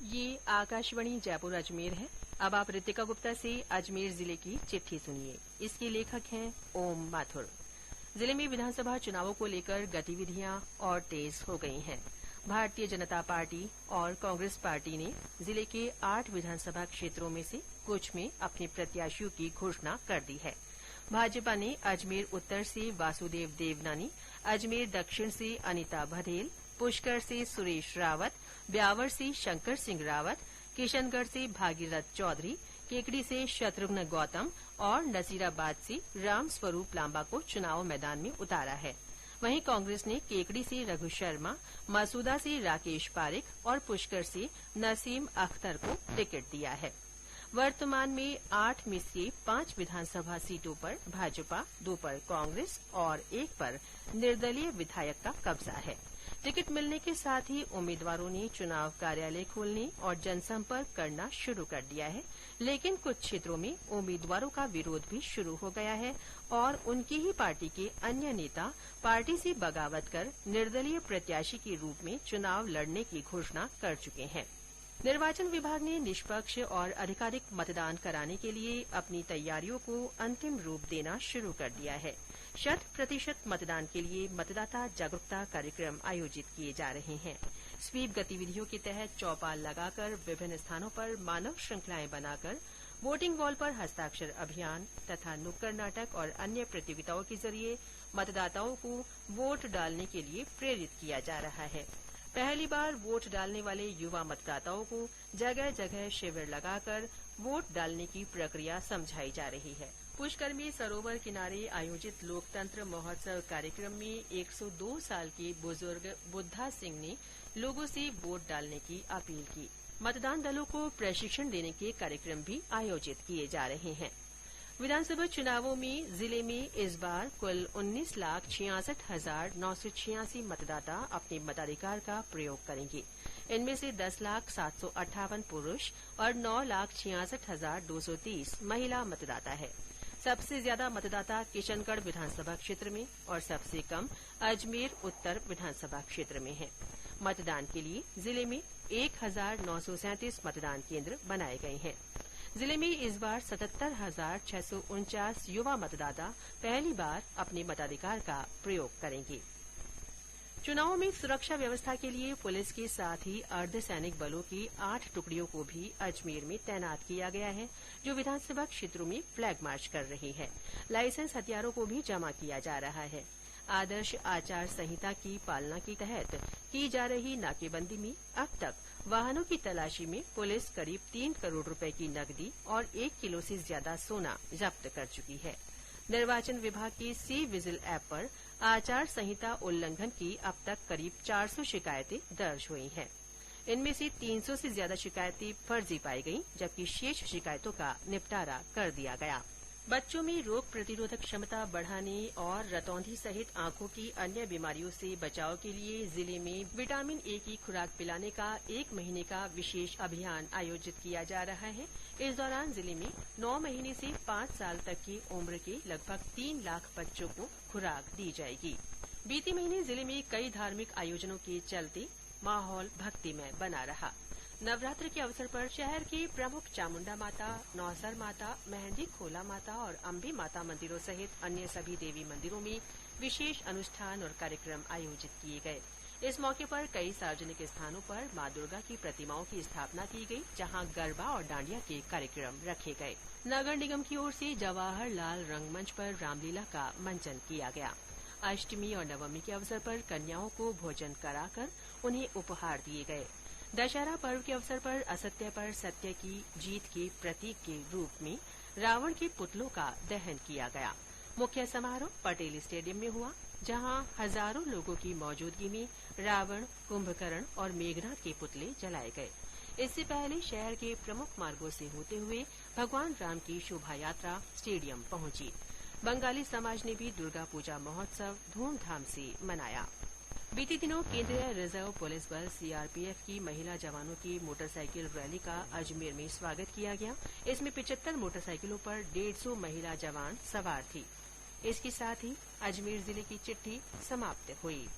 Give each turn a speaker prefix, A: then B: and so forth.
A: ये आकाशवाणी जयपुर अजमेर है। अब आप रितिका गुप्ता से अजमेर जिले की चिट्ठी सुनिए। इसके लेखक हैं ओम माथुर। जिले में विधानसभा चुनावों को लेकर गतिविधियां और तेज हो गई हैं। भारतीय जनता पार्टी और कांग्रेस पार्टी ने जिले के 8 विधानसभा क्षेत्रों में से कुछ में अपने प्रत्याशियों की घोषणा कर दी है। भाजपा ने अजमेर उत्तर से वासुदेव देवनानी, अजमेर दक्षिण से अनिता बघेल, पुष्कर से सुरेश रावत, ब्यावर से शंकर सिंह रावत, किशनगढ़ से भागीरथ चौधरी, केकड़ी से शत्रुघ्न गौतम और नसीराबाद से राम स्वरूप लांबा को चुनाव मैदान में उतारा है। वहीं कांग्रेस ने केकड़ी से रघु शर्मा, मसूदा से राकेश पारिक और पुष्कर से नसीम अख्तर को टिकट दिया है। वर्तमान में 8 में से 5 विधानसभा सीटों पर भाजपा, 2 पर कांग्रेस और 1 पर निर्दलीय विधायक का कब्जा है। टिकट मिलने के साथ ही उम्मीदवारों ने चुनाव कार्यालय खोलने और जनसंपर्क करना शुरू कर दिया है, लेकिन कुछ क्षेत्रों में उम्मीदवारों का विरोध भी शुरू हो गया है और उनकी ही पार्टी के अन्य नेता पार्टी से बगावत कर निर्दलीय प्रत्याशी के रूप में चुनाव लड़ने की घोषणा कर चुके हैं। निर्वाचन विभाग ने निष्पक्ष और आधिकारिक मतदान कराने के लिए अपनी तैयारियों को अंतिम रूप देना शुरू कर दिया है। 100% मतदान के लिए मतदाता जागरूकता कार्यक्रम आयोजित किए जा रहे हैं। स्वीप गतिविधियों के तहत चौपाल लगाकर विभिन्न स्थानों पर मानव श्रृंखलाएं बनाकर वोटिंग वॉल पर हस्ताक्षर अभियान तथा नुक्कड़ नाटक और अन्य प्रतियोगिताओं के जरिए मतदाताओं को वोट डालने के लिए प्रेरित किया जा रहा है। पहली बार वोट डालने वाले युवा मतदाताओं को जगह जगह शिविर लगाकर वोट डालने की प्रक्रिया समझाई जा रही है। पुष्कर में सरोवर किनारे आयोजित लोकतंत्र महोत्सव कार्यक्रम में 102 साल के बुजुर्ग बुद्धा सिंह ने लोगों से वोट डालने की अपील की। मतदान दलों को प्रशिक्षण देने के कार्यक्रम भी आयोजित किए जा रहे हैं। विधानसभा चुनावों में जिले में इस बार कुल 19,66,986 मतदाता अपने मताधिकार का प्रयोग करेंगे। इनमें से 10,0758 पुरुष और 9,66,230 महिला मतदाता है। सबसे ज्यादा मतदाता किशनगढ़ विधानसभा क्षेत्र में और सबसे कम अजमेर उत्तर विधानसभा क्षेत्र में है। मतदान के लिए जिले में 1,937 मतदान केन्द्र बनाए गए हैं। जिले में इस बार 77,649 युवा मतदाता पहली बार अपने मताधिकार का प्रयोग करेंगे। चुनावों में सुरक्षा व्यवस्था के लिए पुलिस के साथ ही अर्धसैनिक बलों की 8 टुकड़ियों को भी अजमेर में तैनात किया गया है, जो विधानसभा क्षेत्रों में फ्लैग मार्च कर रही है। लाइसेंस हथियारों को भी जमा किया जा रहा है। आदर्श आचार संहिता की पालना के तहत की जा रही नाकेबंदी में अब तक वाहनों की तलाशी में पुलिस करीब 3 करोड़ रुपए की नकदी और 1 किलो से ज्यादा सोना जब्त कर चुकी है। निर्वाचन विभाग के सी विजिल ऐप पर आचार संहिता उल्लंघन की अब तक करीब 400 शिकायतें दर्ज हुई हैं। इनमें से 300 से ज्यादा शिकायतें फर्जी पाई गईं, जबकि शेष शिकायतों का निपटारा कर दिया गया। बच्चों में रोग प्रतिरोधक क्षमता बढ़ाने और रतौंधी सहित आंखों की अन्य बीमारियों से बचाव के लिए जिले में विटामिन ए की खुराक पिलाने का 1 महीने का विशेष अभियान आयोजित किया जा रहा है। इस दौरान जिले में 9 महीने से 5 साल तक की उम्र के लगभग 3 लाख बच्चों को खुराक दी जाएगी। बीते महीने जिले में कई धार्मिक आयोजनों के चलते माहौल भक्तिमय बना रहा। नवरात्र के अवसर पर शहर के प्रमुख चामुंडा माता, नौसर माता, मेहंदी खोला माता और अम्बे माता मंदिरों सहित अन्य सभी देवी मंदिरों में विशेष अनुष्ठान और कार्यक्रम आयोजित किए गए। इस मौके पर कई सार्वजनिक स्थानों पर मां दुर्गा की प्रतिमाओं की स्थापना की गई, जहां गरबा और डांडिया के कार्यक्रम रखे गए। नगर निगम की ओर से जवाहर लाल रंगमंच पर रामलीला का मंचन किया गया। अष्टमी और नवमी के अवसर पर कन्याओं को भोजन कराकर उन्हें उपहार दिए गए। दशहरा पर्व के अवसर पर असत्य पर सत्य की जीत के प्रतीक के रूप में रावण के पुतलों का दहन किया गया। मुख्य समारोह पटेल स्टेडियम में हुआ, जहां हजारों लोगों की मौजूदगी में रावण, कुंभकर्ण और मेघनाथ के पुतले जलाए गए। इससे पहले शहर के प्रमुख मार्गों से होते हुए भगवान राम की शोभा यात्रा स्टेडियम पहुंची। बंगाली समाज ने भी दुर्गा पूजा महोत्सव धूमधाम से मनाया। बीते दिनों केंद्रीय रिजर्व पुलिस बल सीआरपीएफ की महिला जवानों की मोटरसाइकिल रैली का अजमेर में स्वागत किया गया। इसमें 75 मोटरसाइकिलों पर 150 महिला जवान सवार थी। इसके साथ ही अजमेर जिले की चिट्ठी समाप्त हुई।